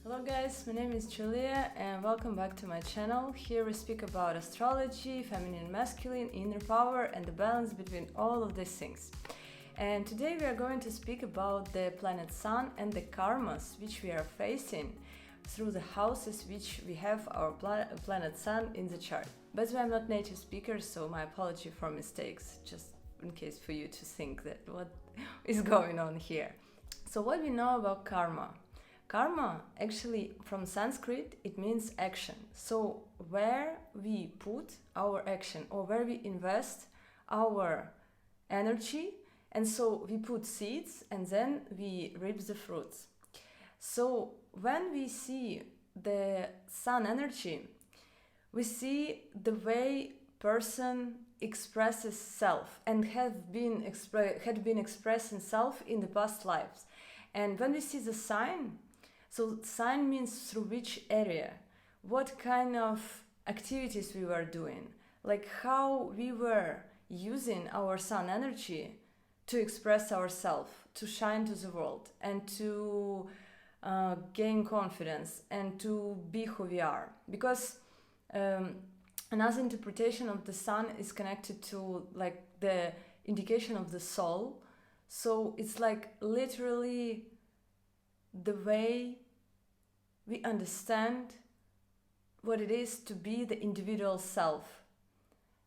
Hello guys, my name is Julia and welcome back to my channel. Here we speak about astrology, feminine, masculine, inner power and the balance between all of these things. And today we are going to speak about the planet Sun and the karmas which we are facing through the houses which we have our planet Sun in the chart. By the way, I'm not native speaker, so my apology for mistakes, just in case for you to think that what is going on here. So what we know about karma? Karma, actually, from Sanskrit, it means action. So where we put our action or where we invest our energy, and so we put seeds and then we reap the fruits. So when we see the sun energy, we see the way person expresses self and had been expressing self in the past lives. And when we see the sign, so sign means through which area, what kind of activities we were doing, like how we were using our sun energy to express ourselves, to shine to the world, and to gain confidence and to be who we are. Because another interpretation of the sun is connected to like the indication of the soul. So it's like literally the way we understand what it is to be the individual self.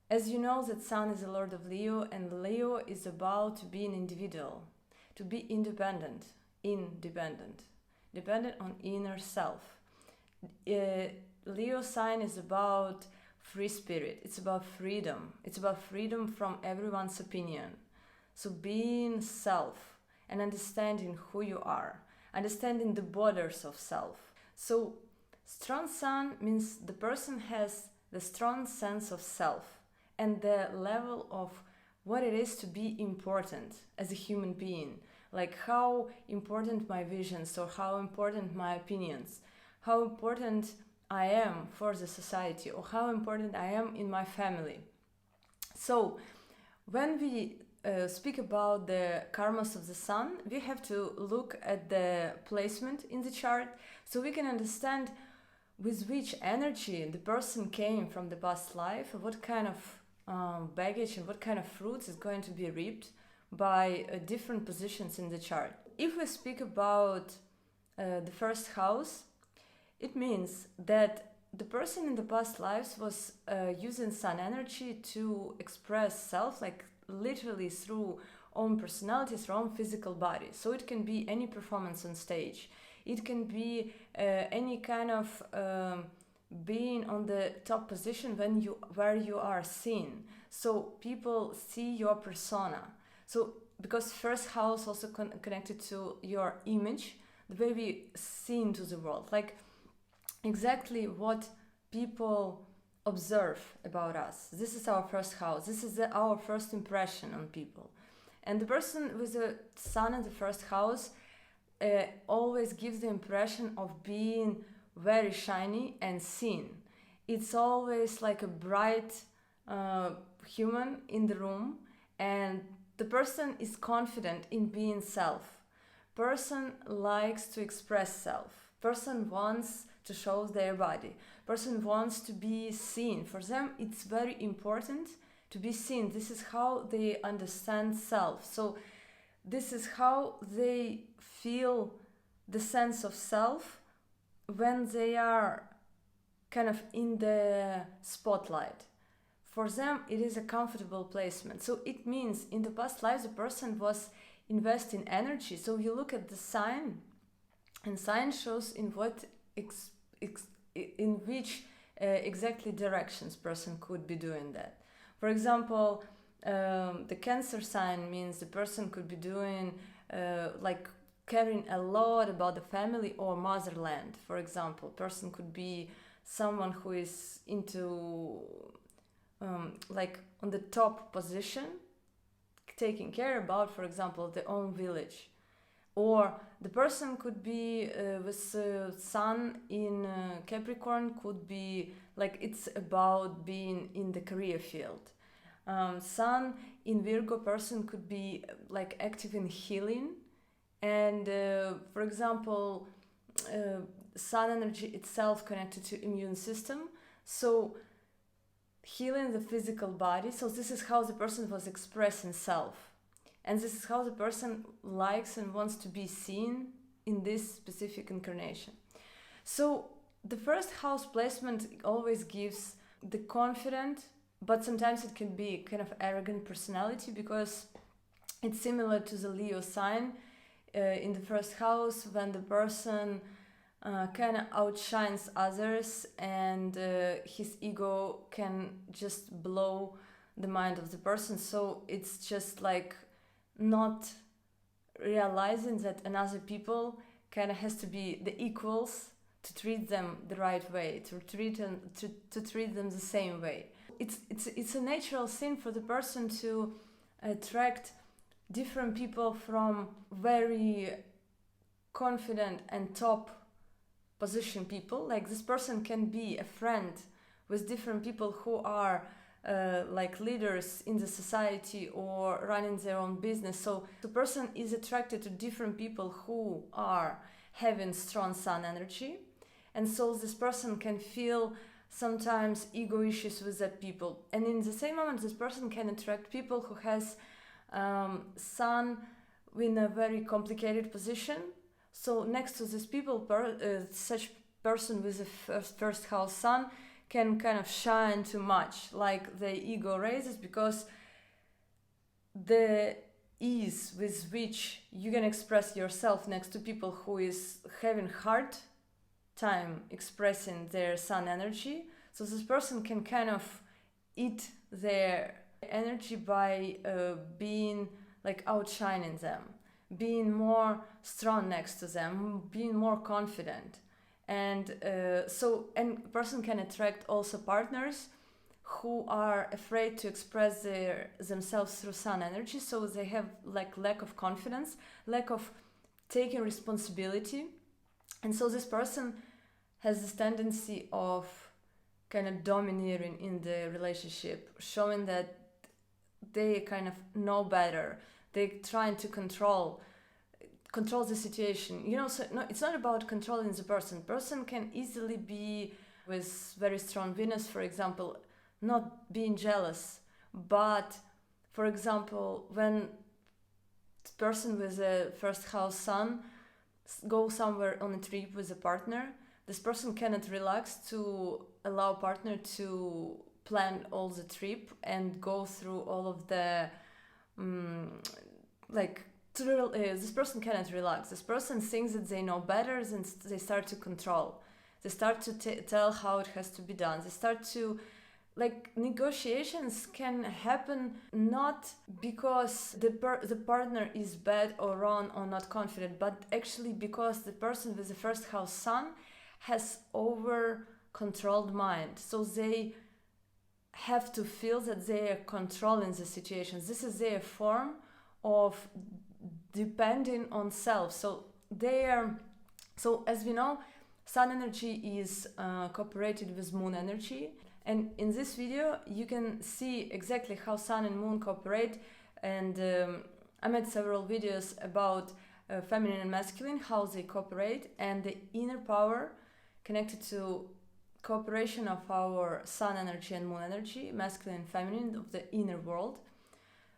As you know, that Sun is the Lord of Leo, and Leo is about to be an individual, to be independent, dependent on inner self. Leo sign is about free spirit, it's about freedom from everyone's opinion. So being self and understanding who you are, understanding the borders of self. So strong sun means the person has the strong sense of self and the level of what it is to be important as a human being, like how important my visions or how important my opinions, how important I am for the society or how important I am in my family. So when we speak about the karmas of the sun, we have to look at the placement in the chart so we can understand with which energy the person came from the past life, what kind of baggage and what kind of fruits is going to be reaped by different positions in the chart. If we speak about the first house, it means that the person in the past lives was using sun energy to express self, like literally through own personality, through own physical body. So it can be any performance on stage. It can be any kind of being on the top position where you are seen. So people see your persona. So because first house also connected to your image, the way we seen to the world, like exactly what people observe about us. This is our first house. This is our first impression on people. And the person with the sun in the first house always gives the impression of being very shiny and seen. It's always like a bright human in the room, and the person is confident in being self. Person likes to express self. Person wants to show their body. Person wants to be seen. For them, it's very important to be seen. This is how they understand self. So this is how they feel the sense of self when they are kind of in the spotlight. For them, it is a comfortable placement. So it means in the past lives, the person was investing energy. So you look at the sign, and sign shows in what in which exactly directions person could be doing that. For example, the Cancer sign means the person could be doing like caring a lot about the family or motherland. For example, person could be someone who is into like on the top position, taking care about, for example, their own village. Or the person could be with sun in Capricorn, could be like it's about being in the career field. Sun in Virgo person could be like active in healing. And for example, sun energy itself connected to immune system. So healing the physical body. So this is how the person was expressing self. And this is how the person likes and wants to be seen in this specific incarnation. So the first house placement always gives the confident, but sometimes it can be kind of arrogant personality, because it's similar to the Leo sign in the first house, when the person kind of outshines others, and his ego can just blow the mind of the person. So it's just like not realizing that another people kind of has to be the equals, to treat them the right way, to treat them the same way. It's a natural thing for the person to attract different people from very confident and top position people. Like this person can be a friend with different people who are like leaders in the society or running their own business. So the person is attracted to different people who are having strong sun energy, and so this person can feel sometimes ego issues with that people. And in the same moment, this person can attract people who has sun in a very complicated position. So next to these people, such person with a first house sun can kind of shine too much, like the ego raises, because the ease with which you can express yourself next to people who is having hard time expressing their sun energy. So this person can kind of eat their energy by being like outshining them, being more strong next to them, being more confident. And and person can attract also partners who are afraid to express themselves through sun energy. So they have like lack of confidence, lack of taking responsibility. And so this person has this tendency of kind of domineering in the relationship, showing that they kind of know better. They're trying to control the situation. So no, it's not about controlling the person. Person can easily be with very strong Venus, for example, not being jealous. But, for example, when the person with a first house sun go somewhere on a trip with a partner, this person cannot relax to allow partner to plan all the trip and go through all of the this person cannot relax. This person thinks that they know better, and they start to control. They start to tell how it has to be done. They start to, like, negotiations can happen not because the partner is bad or wrong or not confident, but actually because the person with the first house sun has over controlled mind. So they have to feel that they are controlling the situation. This is their form of depending on self. So as we know, sun energy is cooperated with moon energy, and in this video you can see exactly how sun and moon cooperate. And I made several videos about feminine and masculine, how they cooperate, and the inner power connected to cooperation of our sun energy and moon energy, masculine and feminine, of the inner world.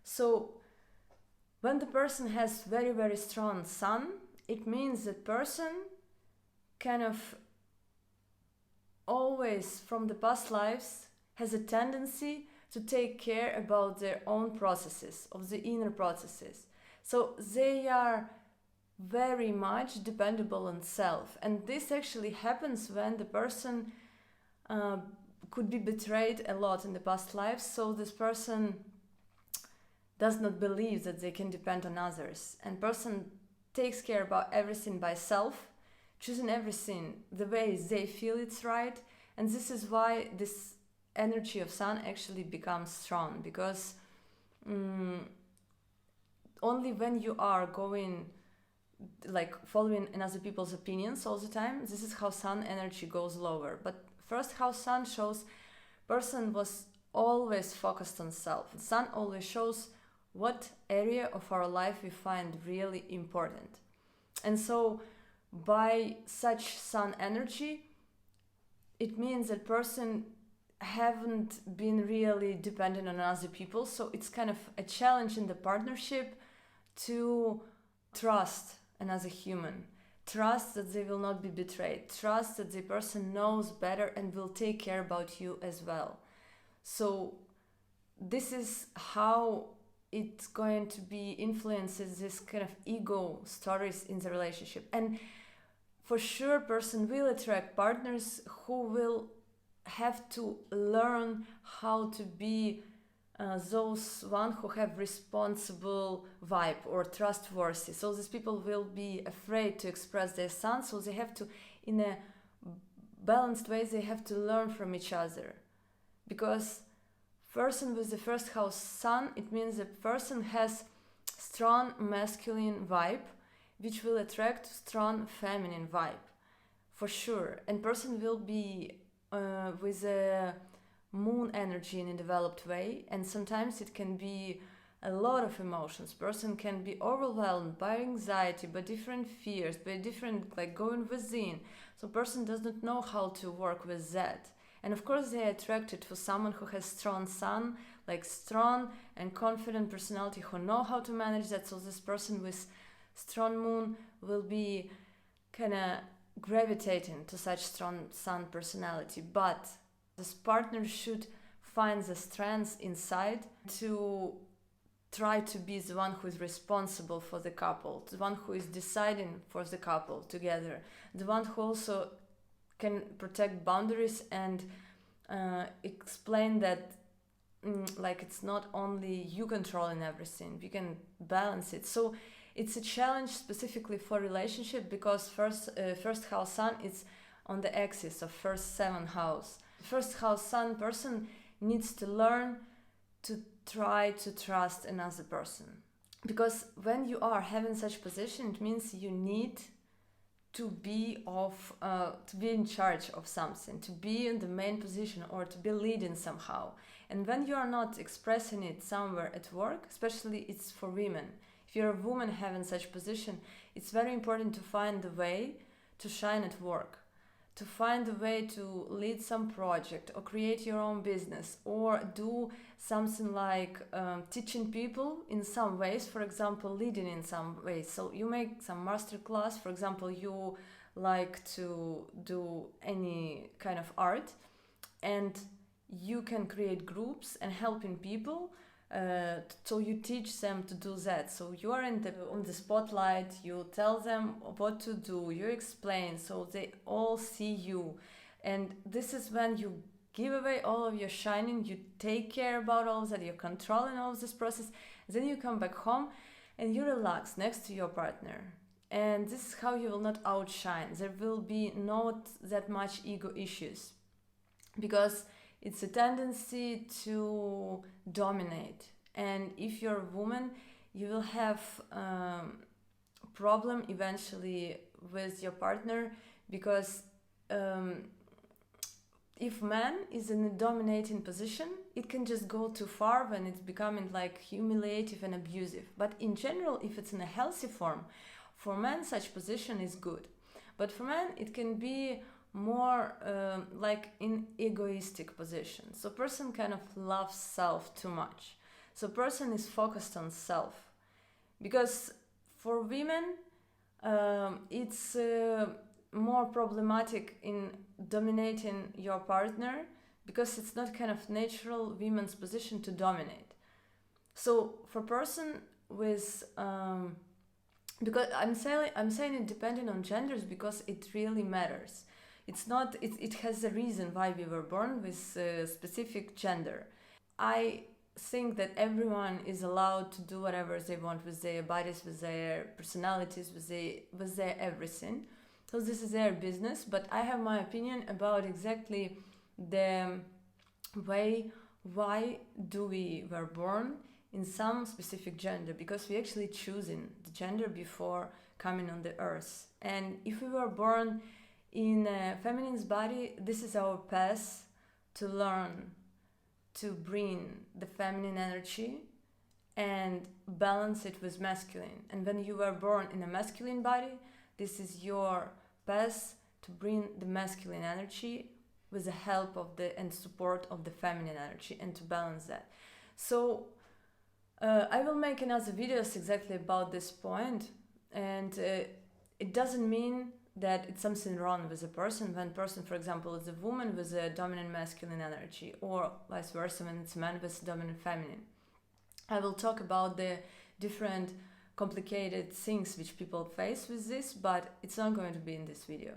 So when the person has very, very strong sun, it means that person kind of always from the past lives has a tendency to take care about their own processes, of the inner processes. So they are very much dependable on self. And this actually happens when the person could be betrayed a lot in the past lives. So this person does not believe that they can depend on others, and person takes care about everything by self, choosing everything the way they feel it's right. And this is why this energy of sun actually becomes strong, because only when you are going like following another people's opinions all the time, this is how sun energy goes lower. But first house sun shows person was always focused on self. Sun always shows what area of our life we find really important. And so by such sun energy, it means that person haven't been really dependent on other people. So it's kind of a challenge in the partnership to trust another human, trust that they will not be betrayed, trust that the person knows better and will take care about you as well. So this is how it's going to be influences this kind of ego stories in the relationship. And for sure person will attract partners who will have to learn how to be those one who have responsible vibe or trustworthy. So these people will be afraid to express their sun, so they have to, in a balanced way, they have to learn from each other. Because person with the first house sun, it means the person has strong masculine vibe, which will attract strong feminine vibe, for sure. And person will be with a moon energy in a developed way, and sometimes it can be a lot of emotions. Person can be overwhelmed by anxiety, by different fears, by different, like, going within. So person does not know how to work with that. And of course they are attracted to someone who has strong sun, like strong and confident personality, who know how to manage that. So this person with strong moon will be kind of gravitating to such strong sun personality. But this partner should find the strength inside to try to be the one who is responsible for the couple, the one who is deciding for the couple together, the one who also can protect boundaries and explain that like it's not only you controlling everything, we can balance it. So it's a challenge specifically for relationship, because first house sun is on the axis of first 7 house. First house sun person needs to learn to try to trust another person, because when you are having such position, it means you need to be in charge of something, to be in the main position or to be leading somehow. And when you are not expressing it somewhere at work, especially it's for women, if you're a woman having such position, it's very important to find a way to shine at work, to find a way to lead some project or create your own business or do something like teaching people in some ways, for example, leading in some ways. So you make some master class, for example, you like to do any kind of art, and you can create groups and helping people. So you teach them to do that. So you are on the spotlight, you tell them what to do, you explain, so they all see you. And this is when you give away all of your shining, you take care about all of that, you're controlling all of this process. Then you come back home and you relax next to your partner. And this is how you will not outshine. There will be not that much ego issues, because it's a tendency to dominate. And if you're a woman, you will have problem eventually with your partner, because if man is in a dominating position, it can just go too far when it's becoming like humiliative and abusive. But in general, if it's in a healthy form, for men such position is good. But for men it can be more like in egoistic position. So person kind of loves self too much. So person is focused on self. Because for women it's more problematic in dominating your partner, because it's not kind of natural women's position to dominate. So for person with because I'm saying it depending on genders, because it really matters. It's not, it has a reason why we were born with a specific gender. I think that everyone is allowed to do whatever they want with their bodies, with their personalities, with their everything. So this is their business, but I have my opinion about exactly the way why do we were born in some specific gender, because we actually choosing the gender before coming on the earth. And if we were born in a feminine's body, this is our path to learn to bring the feminine energy and balance it with masculine. And when you were born in a masculine body, This is your path to bring the masculine energy with the help of the and support of the feminine energy, and to balance that. So I will make another videos exactly about this point, and it doesn't mean that it's something wrong with a person when person, for example, is a woman with a dominant masculine energy, or vice versa when it's a man with dominant feminine. I will talk about the different complicated things which people face with this, but it's not going to be in this video.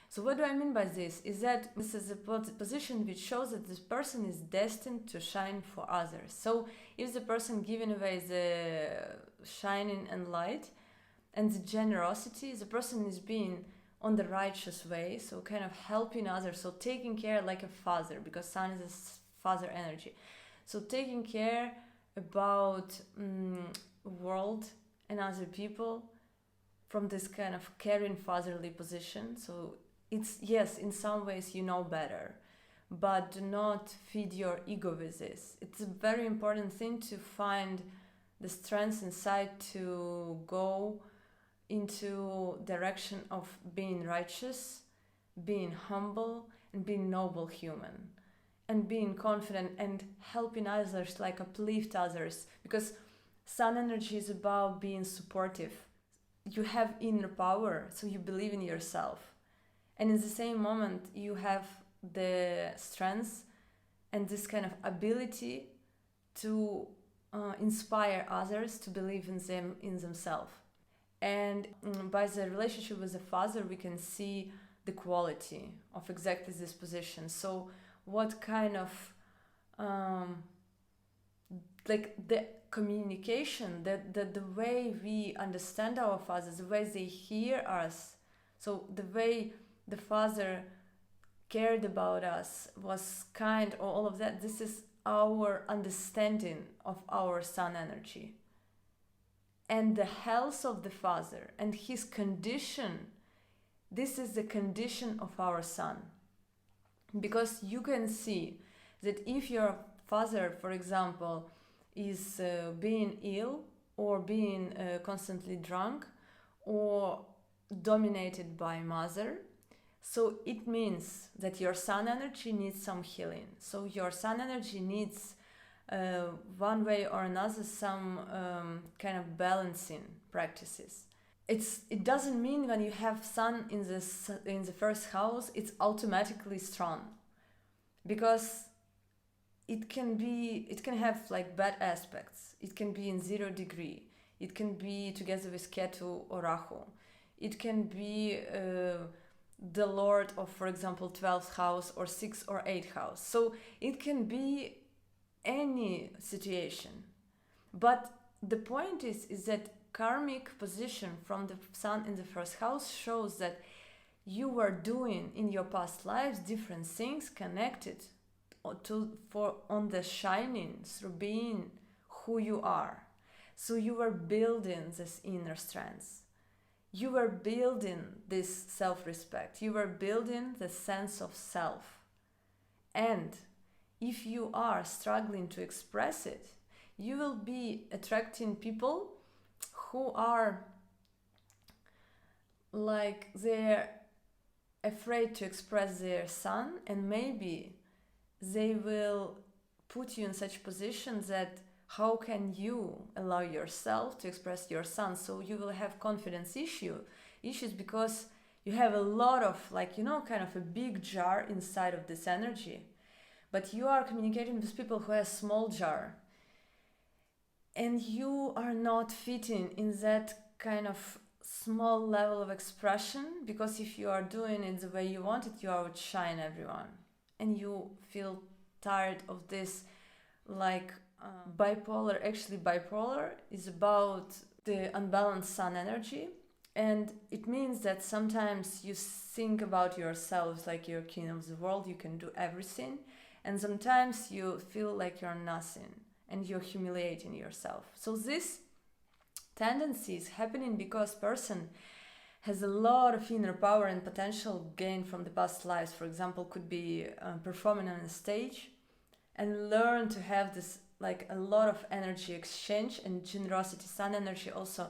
So what do I mean by this? Is that this is a position which shows that this person is destined to shine for others. So if the person giving away the shining and light and the generosity, the person is being on the righteous way, so kind of helping others, so taking care like a father, because sun is a father energy. So taking care about world and other people from this kind of caring fatherly position. So it's, yes, in some ways you know better, but do not feed your ego with this. It's a very important thing to find the strength inside to go into direction of being righteous, being humble, and being noble human, and being confident and helping others, like uplift others, because sun energy is about being supportive. You have inner power, so you believe in yourself, and in the same moment you have the strength and this kind of ability to inspire others to believe in themselves. And by the relationship with the father, we can see the quality of exactly this position. So what kind of like the communication, the way we understand our fathers, the way they hear us, so the way the father cared about us, was kind, or all of that, this is our understanding of our sun energy. And the health of the father and his condition, this is the condition of our sun. Because you can see that if your father, for example, is being ill, or being constantly drunk, or dominated by mother, so it means that your sun energy needs some healing. So your sun energy needs one way or another some kind of balancing practices. It doesn't mean when you have sun in the first house it's automatically strong, because it can have like bad aspects. It can be in 0 degree, it can be together with Ketu or Rahu, it can be the lord of, for example, 12th house or 6th or 8th house. So it can be any situation. But the point is that karmic position from the sun in the first house shows that you were doing in your past lives different things connected on the shining through being who you are. So you were building this inner strength. You were building this self-respect. You were building the sense of self. And if you are struggling to express it, you will be attracting people who are like they're afraid to express their sun, and maybe they will put you in such positions that how can you allow yourself to express your sun? So you will have confidence issues because you have a lot of, like, kind of a big jar inside of this energy, but you are communicating with people who have a small jar, and you are not fitting in that kind of small level of expression, because if you are doing it the way you want it, you outshine everyone, and you feel tired of this, like bipolar. Actually, bipolar is about the unbalanced sun energy, and it means that sometimes you think about yourselves like you're king of the world, you can do everything, and sometimes you feel like you're nothing and you're humiliating yourself. So this tendency is happening because person has a lot of inner power and potential gained from the past lives. For example, could be performing on a stage and learn to have this, like, a lot of energy exchange and generosity. Sun energy also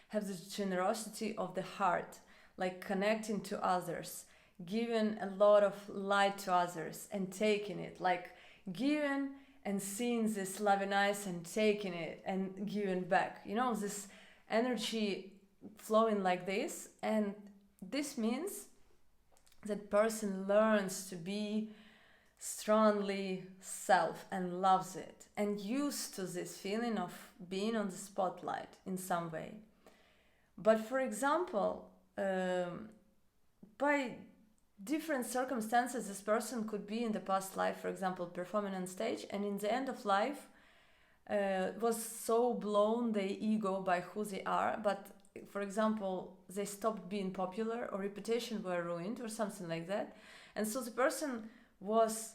have this generosity of the heart. like connecting to others, giving a lot of light to others and taking it, like giving and seeing this loving eyes and taking it and giving back, this energy flowing like this. And this means that person learns to be strongly self and loves it and used to this feeling of being on the spotlight in some way. But for example, by different circumstances, this person could be in the past life, for example, performing on stage, and in the end of life was so blown their ego by who they are, but for example, they stopped being popular or reputation were ruined or something like that. And so the person was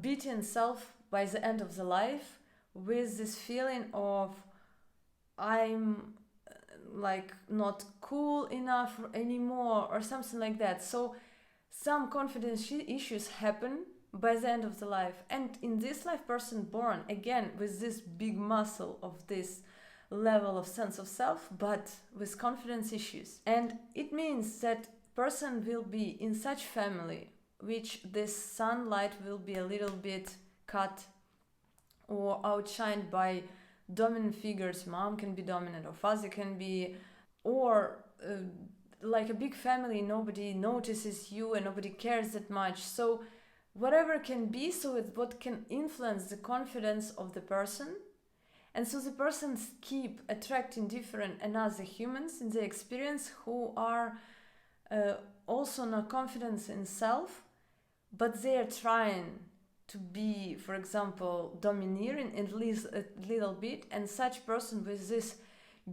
beating self by the end of the life with this feeling of I'm like not cool enough anymore or something like that. So some confidence issues happen by the end of the life. And in this life, person born again with this big muscle of this level of sense of self, but with confidence issues. And it means that person will be in such family which this sunlight will be a little bit cut or outshined by dominant figures. Mom can be dominant or father can be, or like a big family, nobody notices you and nobody cares that much. So whatever can be, so it's what can influence the confidence of the person. And so the persons keep attracting different another humans in the experience who are also not confident in self, but they are trying to be, for example, domineering at least a little bit. And such person with this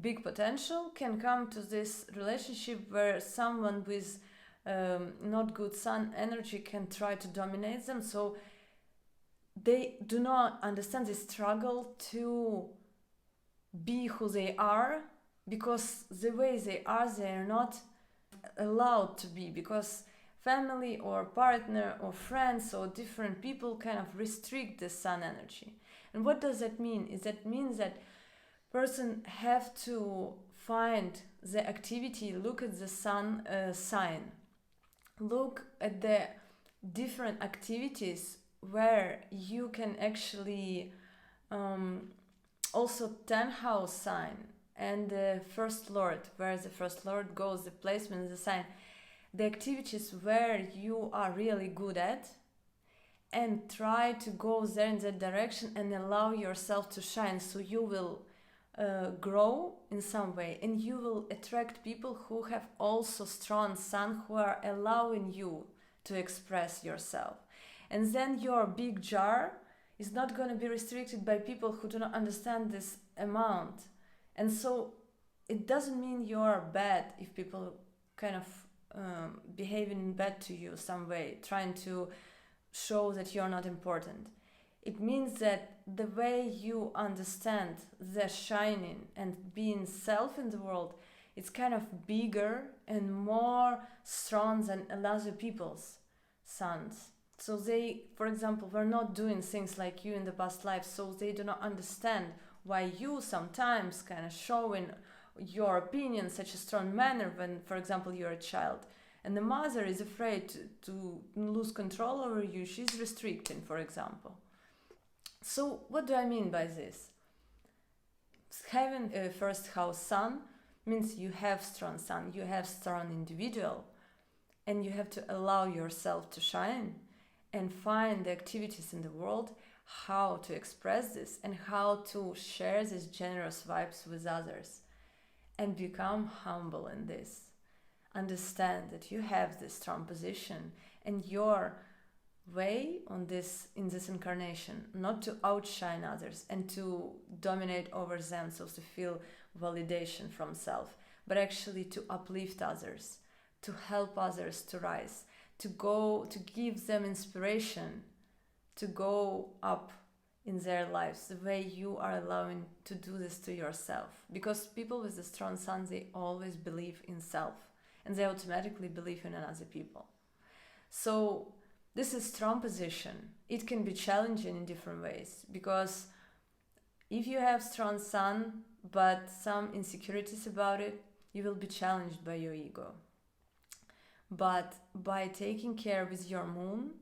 big potential can come to this relationship where someone with not good sun energy can try to dominate them. So they do not understand the struggle to be who they are, because the way they are not allowed to be, because family or partner or friends or different people kind of restrict the sun energy. And what does that mean? That means that person have to find the activity, look at the sun sign, look at the different activities where you can actually also 10th house sign and the first lord, where the first lord goes, the placement of the sign, the activities where you are really good at, and try to go there in that direction and allow yourself to shine. So you will grow in some way, and you will attract people who have also strong sun, who are allowing you to express yourself. And then your big jar is not going to be restricted by people who do not understand this amount. And so it doesn't mean you're bad if people kind of behaving bad to you some way, trying to show that you're not important. It means that the way you understand the shining and being self in the world, it's kind of bigger and more strong than other people's suns. So they, for example, were not doing things like you in the past life, so they do not understand why you sometimes kind of showing your opinion in such a strong manner when, for example, you're a child. And the mother is afraid to lose control over you. She's restricting, for example. So what do I mean by this? Having a first house sun means you have strong sun, you have strong individual, and you have to allow yourself to shine and find the activities in the world, how to express this and how to share these generous vibes with others, and become humble in this. Understand that you have this strong position and your way on this in this incarnation, not to outshine others and to dominate over them, so to feel validation from self, but actually to uplift others, to help others to rise, to give them inspiration to go up in their lives, the way you are allowing to do this to yourself. Because people with the strong sun, they always believe in self and they automatically believe in other people. So this is strong position. It can be challenging in different ways, because if you have strong sun but some insecurities about it, You will be challenged by your ego. But by taking care with your moon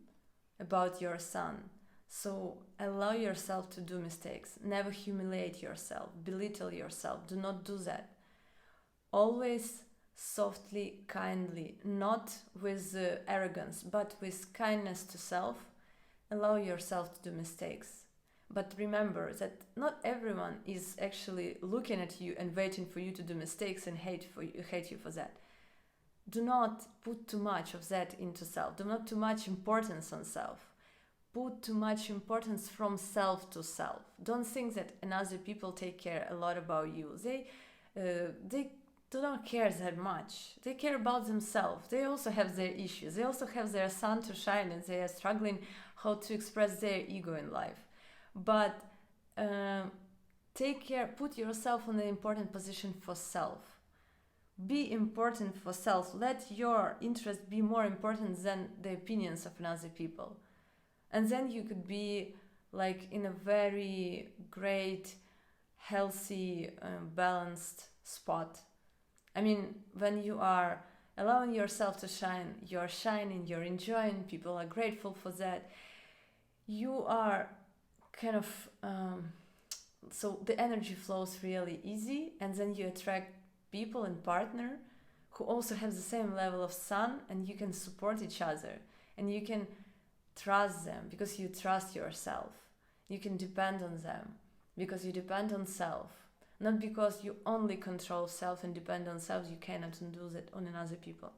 about your sun, so allow yourself to do mistakes. Never humiliate yourself, belittle yourself. Do not do that. Always softly, kindly, not with arrogance, but with kindness to self. Allow yourself to do mistakes. But remember that not everyone is actually looking at you and waiting for you to do mistakes and hate you for that. Do not put too much of that into self. Do not too much importance on self. Put too much importance from self to self. Don't think that another people take care a lot about you. They do not care that much. They care about themselves. They also have their issues. They also have their sun to shine, and they are struggling how to express their ego in life. But take care. Put yourself in an important position for self. Be important for self. Let your interest be more important than the opinions of other people. And then you could be like in a very great, healthy, balanced spot. I mean, when you are allowing yourself to shine, you're shining, you're enjoying, people are grateful for that. You are kind of, so the energy flows really easy, and then you attract people and partner who also have the same level of sun, and you can support each other and you can trust them because you trust yourself. You can depend on them because you depend on self, not because you only control self and depend on self. You cannot do that on other people.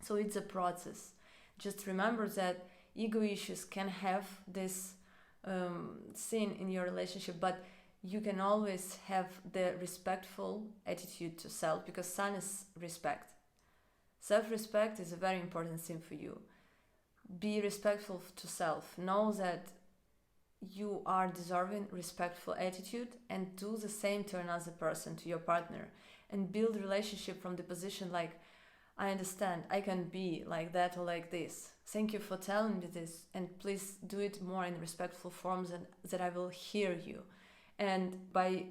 So it's a process. Just remember that ego issues can have this sin in your relationship, but you can always have the respectful attitude to self, because sun is respect. Self-respect is a very important thing for you. Be respectful to self. Know that you are deserving respectful attitude, and do the same to another person, to your partner, and build relationship from the position like, I understand, I can be like that or like this. Thank you for telling me this, and please do it more in respectful forms, and that I will hear you. And by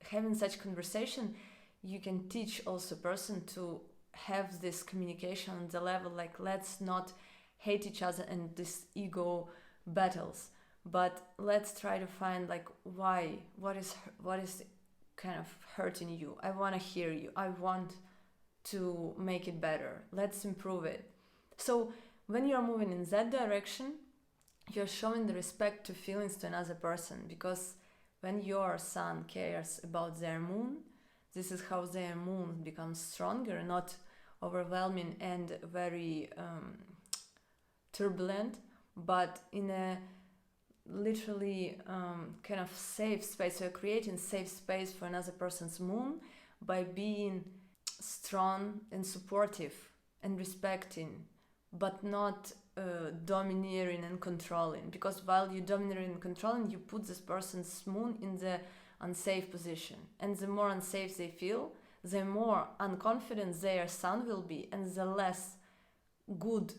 having such conversation, you can teach also person to have this communication on the level like, let's not hate each other and this ego battles, but let's try to find like why, what is kind of hurting you. I want to hear you. I want to make it better. Let's improve it. So when you're moving in that direction, you're showing the respect to feelings to another person, because when your sun cares about their moon, this is how their moon becomes stronger, not overwhelming and very turbulent, but in a literally kind of safe space. So you're creating safe space for another person's moon by being strong and supportive and respecting, but not domineering and controlling, because while you domineering and controlling, you put this person's moon in the unsafe position, and the more unsafe they feel, the more unconfident their sun will be, and the less good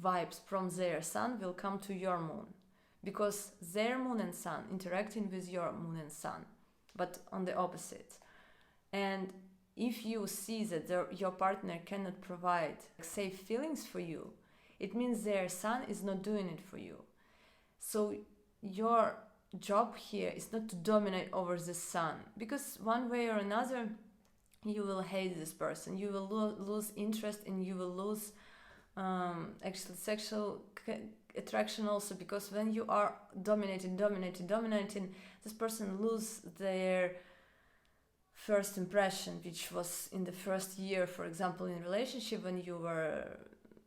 vibes from their sun will come to your moon, because their moon and sun interacting with your moon and sun, but on the opposite. And if you see that your partner cannot provide safe feelings for you, it means their sun is not doing it for you. So your job here is not to dominate over the sun, because one way or another you will hate this person, you will lose interest, and you will lose actually sexual attraction also, because when you are dominating, this person lose their first impression, which was in the first year, for example, in relationship, when you were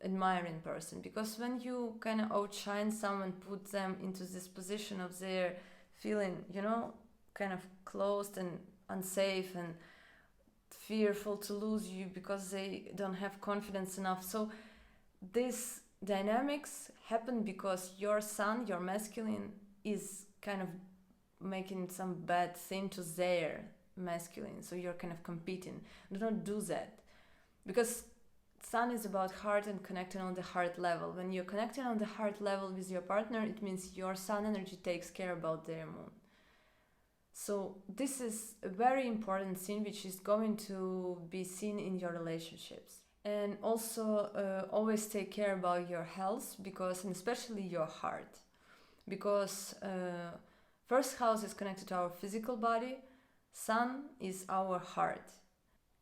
admiring person. Because when you kind of outshine someone, put them into this position of their feeling, kind of closed and unsafe and fearful to lose you because they don't have confidence enough. So these dynamics happen because your sun, your masculine, is kind of making some bad thing to their masculine. So you're kind of competing. Do not do that, because sun is about heart and connecting on the heart level. When you're connecting on the heart level with your partner, it means your sun energy takes care about their moon. So this is a very important thing which is going to be seen in your relationships. And also always take care about your health, because, and especially your heart, because first house is connected to our physical body, sun is our heart,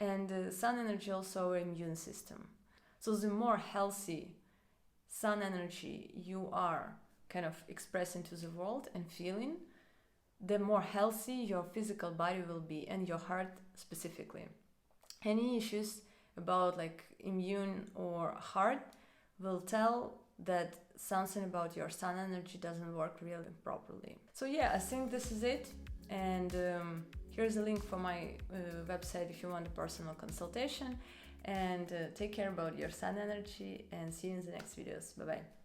and sun energy also our immune system. So the more healthy sun energy you are kind of expressing to the world and feeling, the more healthy your physical body will be, and your heart specifically. Any issues about like immune or heart will tell that something about your sun energy doesn't work really properly. So yeah, I think this is it. And here's a link for my website if you want a personal consultation. And take care about your sun energy, and see you in the next videos. Bye bye.